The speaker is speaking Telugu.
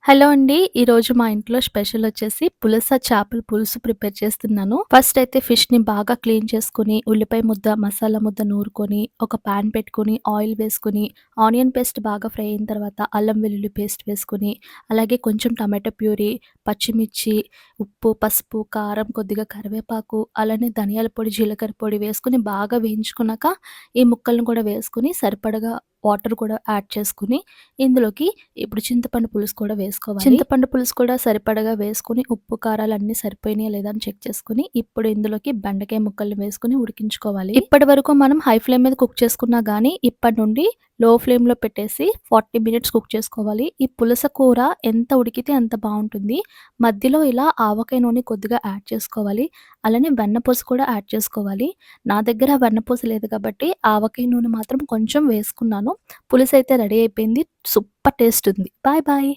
హలో అండి. ఈరోజు మా ఇంట్లో స్పెషల్ వచ్చేసి పులస చేపల పులుసు ప్రిపేర్ చేస్తున్నాను. ఫస్ట్ అయితే ఫిష్‌ని బాగా క్లీన్ చేసుకొని, ఉల్లిపాయ ముద్ద, మసాలా ముద్ద నూరుకొని, ఒక పాన్ పెట్టుకొని, ఆయిల్ వేసుకొని, ఆనియన్ పేస్ట్ బాగా ఫ్రై అయిన తర్వాత అల్లం వెల్లుల్లి పేస్ట్ వేసుకొని, అలాగే కొంచెం టమాటో ప్యూరీ, పచ్చిమిర్చి, ఉప్పు, పసుపు, కారం, కొద్దిగా కరివేపాకు, అలానే ధనియాల పొడి, జీలకర్ర పొడి వేసుకొని బాగా వేయించుకున్నాక, ఈ ముక్కలను కూడా వేసుకొని సరిపడగా వాటర్ కూడా యాడ్ చేసుకొని, ఇందులోకి ఇప్పుడు చింతపండు పులుసు కూడా వేసుకోవాలి. చింతపండు పులుసు కూడా సరిపడగా వేసుకొని, ఉప్పు, కారాలన్నీ సరిపోయినాయా లేదా అని చెక్ చేసుకొని, ఇప్పుడు ఇందులోకి బెండకాయ ముక్కల్ని వేసుకొని ఉడికించుకోవాలి. ఇప్పటి వరకు మనం హై ఫ్లేమ్ మీద కుక్ చేసుకున్నా గానీ, ఇప్పటి నుండి లో ఫ్లేమ్‌లో పెట్టేసి 40 మినిట్స్ కుక్ చేసుకోవాలి. ఈ పులస కూర ఎంత ఉడికితే అంత బావుంటుంది. మధ్యలో ఇలా ఆవకాయ నూనె కొద్దిగా యాడ్ చేసుకోవాలి. అలానే వెన్నపూస కూడా యాడ్ చేసుకోవాలి. నా దగ్గర వెన్నపూస లేదు కాబట్టి ఆవకాయ నూనె మాత్రం కొంచెం వేసుకున్నాను. పులుసైతే రెడీ అయిపోయింది. సూపర్ టేస్ట్ ఉంది. Bye bye.